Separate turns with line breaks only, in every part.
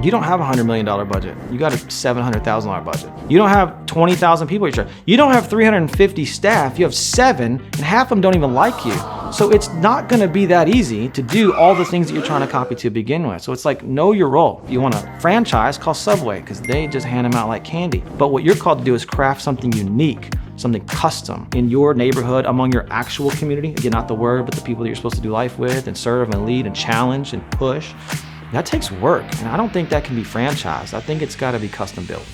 You don't have a $100 million budget. You got a $700,000 budget. You don't have 20,000 people at your church. You don't have 350 staff. You have 7, and half of them don't even like you. So it's not going to be that easy to do all the things that you're trying to copy to begin with. So it's like, know your role. If you want a franchise, call Subway, because they just hand them out like candy. But what you're called to do is craft something unique, something custom in your neighborhood, among your actual community. Again, not the word, but the people that you're supposed to do life with and serve and lead and challenge and push. That takes work, and I don't think that can be franchised. I think it's got to be custom built.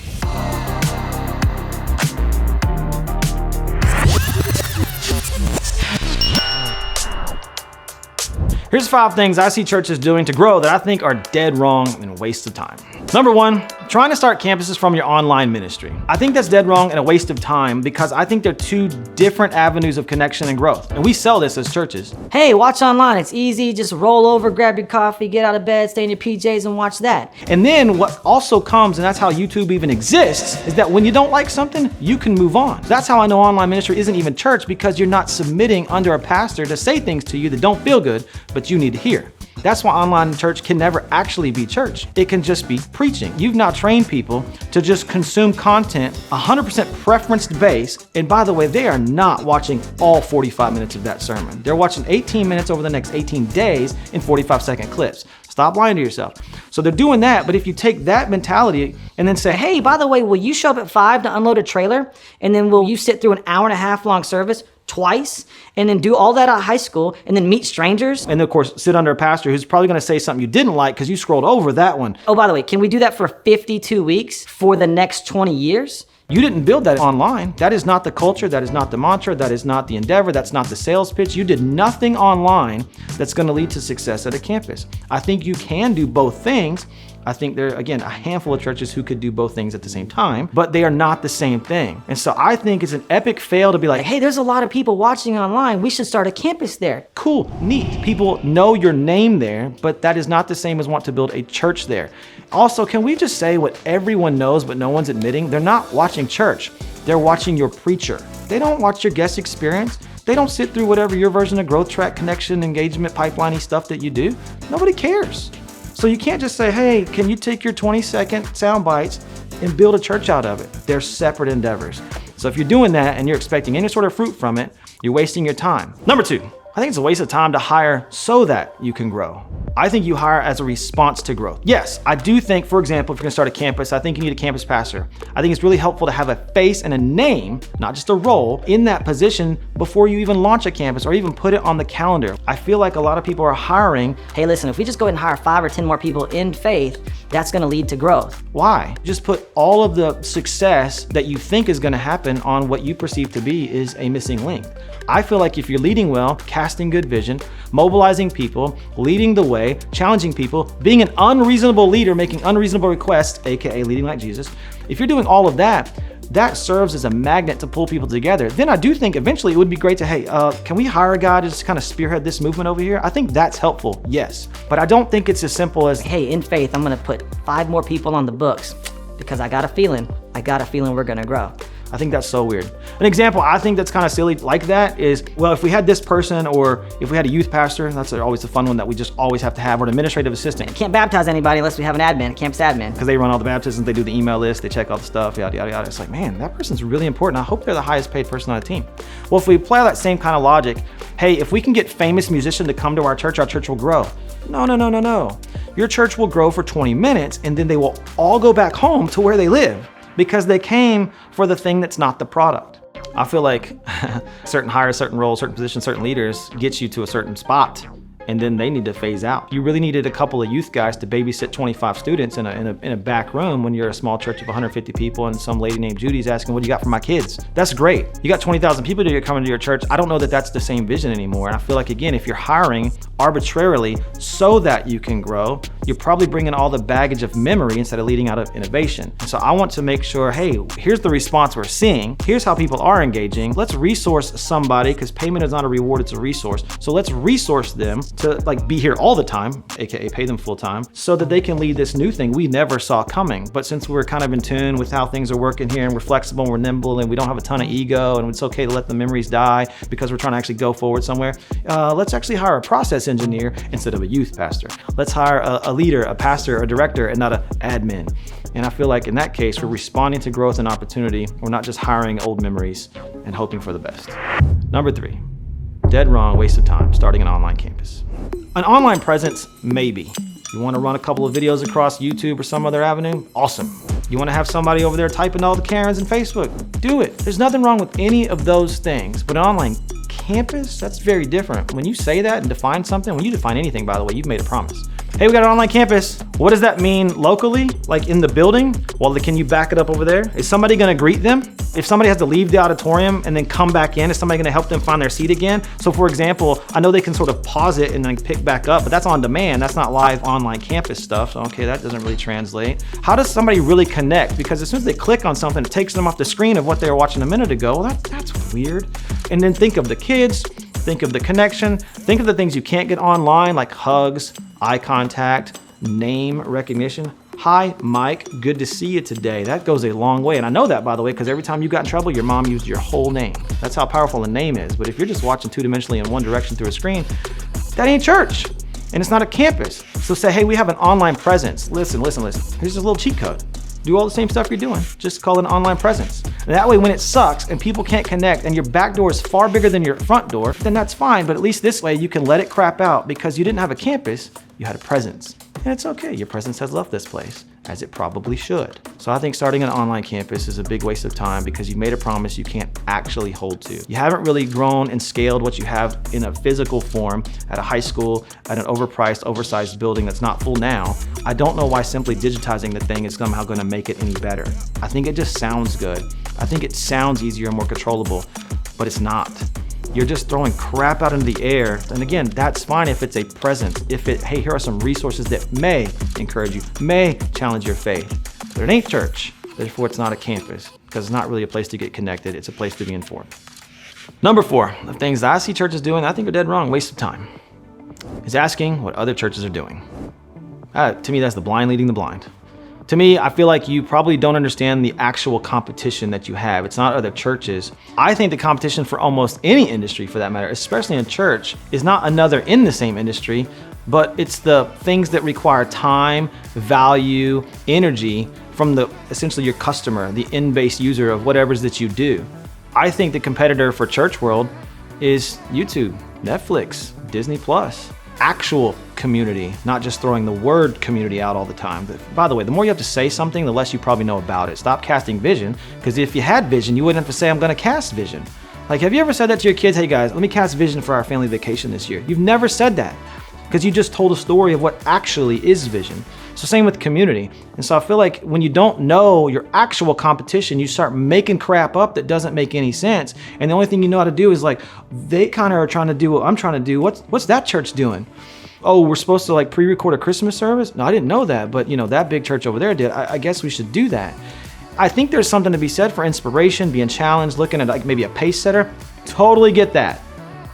Here's 5 things I see churches doing to grow that I think are dead wrong and a waste of time. Number 1, trying to start campuses from your online ministry. I think that's dead wrong and a waste of time because I think they're 2 different avenues of connection and growth. And we sell this as churches.
Hey, watch online. It's easy. Just roll over, grab your coffee, get out of bed, stay in your PJs and watch that.
And then what also comes, and that's how YouTube even exists, is that when you don't like something, you can move on. That's how I know online ministry isn't even church, because you're not submitting under a pastor to say things to you that don't feel good, but you need to hear. That's why online church can never actually be church. It can just be preaching. You've now trained people to just consume content 100% preference-based. And by the way, they are not watching all 45 minutes of that sermon. They're watching 18 minutes over the next 18 days in 45-second clips. Stop lying to yourself. So they're doing that, but if you take that mentality and then say,
hey, by the way, will you show up at 5 to unload a trailer? And then will you sit through an hour-and-a-half long service twice, and then do all that at high school, and then meet strangers?
And of course, sit under a pastor who's probably going to say something you didn't like because you scrolled over that one.
Oh, by the way, can we do that for 52 weeks for the next 20 years?
You didn't build that online. That is not the culture. That is not the mantra. That is not the endeavor. That's not the sales pitch. You did nothing online that's going to lead to success at a campus. I think you can do both things. I think there are, again, a handful of churches who could do both things at the same time, but they are not the same thing. And so I think it's an epic fail to be like,
hey, there's a lot of people watching online. We should start a campus there.
Cool, neat. People know your name there, but that is not the same as want to build a church there. Also, can we just say what everyone knows, but no one's admitting? They're not watching church. They're watching your preacher. They don't watch your guest experience. They don't sit through whatever your version of growth track, connection, engagement, pipeline-y stuff that you do. Nobody cares. So you can't just say, hey, can you take your 20-second sound bites and build a church out of it? They're separate endeavors. So if you're doing that and you're expecting any sort of fruit from it, you're wasting your time. Number 2, I think it's a waste of time to hire so that you can grow. I think you hire as a response to growth. Yes, I do think, for example, if you're gonna start a campus, I think you need a campus pastor. I think it's really helpful to have a face and a name, not just a role, in that position before you even launch a campus or even put it on the calendar. I feel like a lot of people are hiring,
hey, listen, if we just go ahead and hire 5 or 10 more people in faith, that's gonna lead to growth.
Why? Just put all of the success that you think is gonna happen on what you perceive to be is a missing link. I feel like if you're leading well, casting good vision, mobilizing people, leading the way, challenging people, being an unreasonable leader, making unreasonable requests, AKA leading like Jesus, if you're doing all of that, that serves as a magnet to pull people together. Then I do think eventually it would be great to, hey, can we hire a guy to just kind of spearhead this movement over here? I think that's helpful, yes. But I don't think it's as simple as,
hey, in faith, I'm gonna put 5 more people on the books because I got a feeling we're gonna grow.
I think that's so weird. An example I think that's kind of silly like that is, well, if we had this person or if we had a youth pastor, that's always a fun one that we just always have to have, or an administrative assistant.
Can't baptize anybody unless we have an admin, a campus admin.
Because they run all the baptisms, they do the email list, they check all the stuff, yada, yada, yada. It's like, man, that person's really important. I hope they're the highest paid person on the team. Well, if we apply that same kind of logic, hey, if we can get famous musicians to come to our church will grow. No. Your church will grow for 20 minutes and then they will all go back home to where they live, because they came for the thing that's not the product. I feel like certain hires, certain roles, certain positions, certain leaders gets you to a certain spot, and then they need to phase out. You really needed a couple of youth guys to babysit 25 students in a back room when you're a small church of 150 people and some lady named Judy's asking, what do you got for my kids? That's great. You got 20,000 people that are coming to your church. I don't know that that's the same vision anymore. And I feel like, again, if you're hiring arbitrarily so that you can grow, you're probably bringing all the baggage of memory instead of leading out of innovation. And so I want to make sure, hey, here's the response we're seeing. Here's how people are engaging. Let's resource somebody, because payment is not a reward, it's a resource. So let's resource them to like be here all the time, AKA pay them full time, so that they can lead this new thing we never saw coming. But since we're kind of in tune with how things are working here and we're flexible and we're nimble and we don't have a ton of ego and it's okay to let the memories die because we're trying to actually go forward somewhere, let's actually hire a process engineer instead of a youth pastor. Let's hire a leader, a pastor, a director, and not an admin. And I feel like in that case, we're responding to growth and opportunity. We're not just hiring old memories and hoping for the best. Number 3, dead wrong, waste of time, starting an online campus. An online presence, maybe. You want to run a couple of videos across YouTube or some other avenue? Awesome. You want to have somebody over there typing all the Karens in Facebook? Do it. There's nothing wrong with any of those things, but an online campus, that's very different. When you say that and define something, when you define anything, by the way, you've made a promise. Hey, we got an online campus. What does that mean locally? Like in the building? Well, can you back it up over there? Is somebody gonna greet them? If somebody has to leave the auditorium and then come back in, is somebody gonna help them find their seat again? So for example, I know they can sort of pause it and then pick back up, but that's on demand. That's not live online campus stuff. So, okay, that doesn't really translate. How does somebody really connect? Because as soon as they click on something, it takes them off the screen of what they were watching a minute ago. Well, that's weird. And then think of the kids, think of the connection, think of the things you can't get online, like hugs, eye contact, name recognition. Hi, Mike, good to see you today. That goes a long way. And I know that, by the way, because every time you got in trouble, your mom used your whole name. That's how powerful a name is. But if you're just watching two-dimensionally in one direction through a screen, that ain't church. And it's not a campus. So say, hey, we have an online presence. Listen. Here's a little cheat code. Do all the same stuff you're doing. Just call it an online presence. And that way, when it sucks and people can't connect and your back door is far bigger than your front door, then that's fine. But at least this way, you can let it crap out because you didn't have a campus, you had a presence. And it's okay, your presence has left this place, as it probably should. So I think starting an online campus is a big waste of time because you made a promise you can't actually hold to. You haven't really grown and scaled what you have in a physical form at a high school, at an overpriced, oversized building that's not full now. I don't know why simply digitizing the thing is somehow gonna make it any better. I think it just sounds good. I think it sounds easier and more controllable, but it's not. You're just throwing crap out into the air. And again, that's fine if it's a presence. Hey, here are some resources that may encourage you, may challenge your faith. But it ain't church. Therefore, it's not a campus because it's not really a place to get connected. It's a place to be informed. Number 4, the things that I see churches doing, I think are dead wrong, waste of time, is asking what other churches are doing. To me, that's the blind leading the blind. To me, I feel like you probably don't understand the actual competition that you have. It's not other churches. I think the competition for almost any industry for that matter, especially in church, is not another in the same industry, but it's the things that require time, value, energy from essentially your customer, the end-based user of whatever it is that you do. I think the competitor for church world is YouTube, Netflix, Disney Plus. Actual community, not just throwing the word community out all the time. But by the way, the more you have to say something, the less you probably know about it. Stop casting vision, because if you had vision, you wouldn't have to say, I'm gonna cast vision. Like, have you ever said that to your kids? Hey guys, let me cast vision for our family vacation this year. You've never said that, because you just told a story of what actually is vision. So same with community. And so I feel like when you don't know your actual competition, you start making crap up that doesn't make any sense. And the only thing you know how to do is like, they kind of are trying to do what I'm trying to do. What's that church doing? Oh, we're supposed to like pre-record a Christmas service? No, I didn't know that, but that big church over there did. I guess we should do that. I think there's something to be said for inspiration, being challenged, looking at like maybe a pace setter. Totally get that.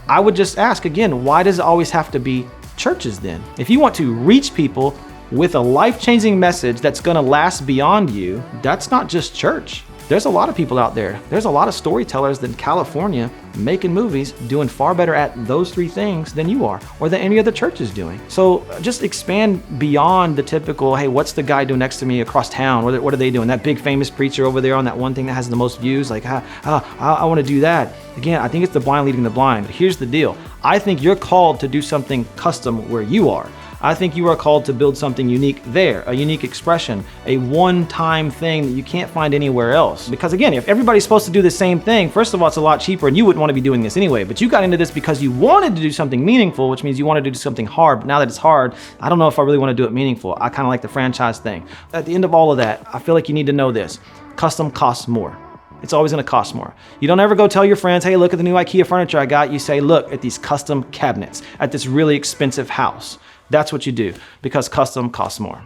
I would just ask again, why does it always have to be churches then? If you want to reach people with a life-changing message that's gonna last beyond you, that's not just church. There's a lot of people out there. There's a lot of storytellers in California making movies, doing far better at those 3 things than you are, or than any other church is doing. So just expand beyond the typical, hey, what's the guy doing next to me across town? What are they doing? That big famous preacher over there on that one thing that has the most views, like, I wanna do that. Again, I think it's the blind leading the blind. But here's the deal. I think you're called to do something custom where you are. I think you are called to build something unique there, a unique expression, a one-time thing that you can't find anywhere else. Because again, if everybody's supposed to do the same thing, first of all, it's a lot cheaper and you wouldn't want to be doing this anyway, but you got into this because you wanted to do something meaningful, which means you wanted to do something hard. But now that it's hard, I don't know if I really want to do it meaningful. I kind of like the franchise thing. At the end of all of that, I feel like you need to know this. Custom costs more. It's always gonna cost more. You don't ever go tell your friends, hey, look at the new IKEA furniture I got. You say, look at these custom cabinets at this really expensive house. That's what you do, because custom costs more.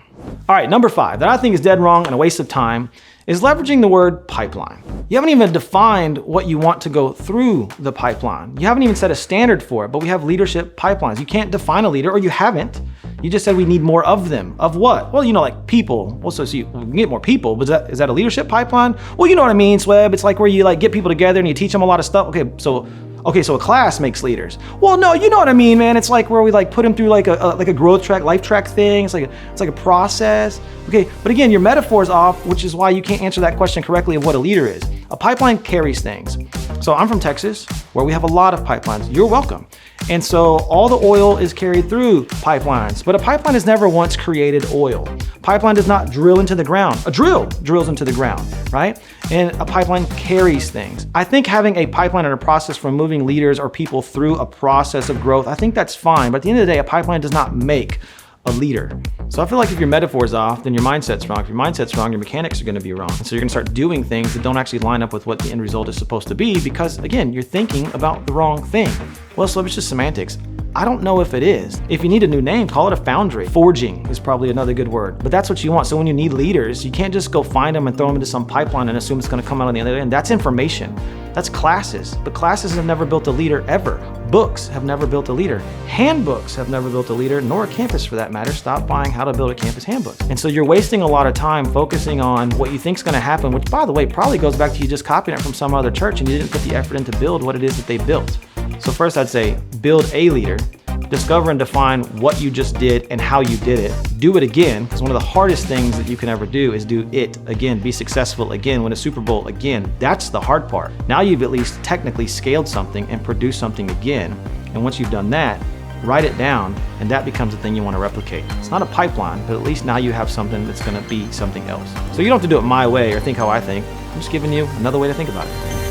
All right, number 5 that I think is dead wrong and a waste of time is leveraging the word pipeline. You haven't even defined what you want to go through the pipeline. You haven't even set a standard for it, but we have leadership pipelines. You can't define a leader, or you haven't. You just said we need more of them. Of what? Well, like people. Well, so you can get more people, but is that a leadership pipeline? Well, you know what I mean, Sweb. It's like where you get people together and you teach them a lot of stuff. Okay, so a class makes leaders. Well, no, you know what I mean, man. It's like where we put them through like a growth track, life track thing. It's like a process. Okay, but again, your metaphor is off, which is why you can't answer that question correctly of what a leader is. A pipeline carries things. So I'm from Texas, where we have a lot of pipelines. You're welcome. And so all the oil is carried through pipelines, but a pipeline has never once created oil. Pipeline does not drill into the ground. A drill drills into the ground, right? And a pipeline carries things. I think having a pipeline and a process for moving leaders or people through a process of growth, I think that's fine. But at the end of the day, a pipeline does not make a leader. So I feel like if your metaphor is off, then your mindset's wrong. If your mindset's wrong, your mechanics are going to be wrong. And so you're going to start doing things that don't actually line up with what the end result is supposed to be, because again, you're thinking about the wrong thing. Well, so it's just semantics. I don't know if it is. If you need a new name, call it a foundry. Forging is probably another good word, but that's what you want. So when you need leaders, you can't just go find them and throw them into some pipeline and assume it's going to come out on the other end. That's information. That's classes. But classes have never built a leader ever. Books have never built a leader. Handbooks have never built a leader, nor a campus for that matter. Stop buying How to Build a Campus handbook. And so you're wasting a lot of time focusing on what you think is going to happen, which by the way, probably goes back to you just copying it from some other church and you didn't put the effort in to build what it is that they built. So first I'd say build a leader. Discover and define what you just did and how you did it. Do it again, because one of the hardest things that you can ever do is do it again. Be successful again, win a Super Bowl again. That's the hard part. Now you've at least technically scaled something and produced something again. And once you've done that, write it down, and that becomes the thing you want to replicate. It's not a pipeline, but at least now you have something that's going to be something else. So you don't have to do it my way or think how I think. I'm just giving you another way to think about it.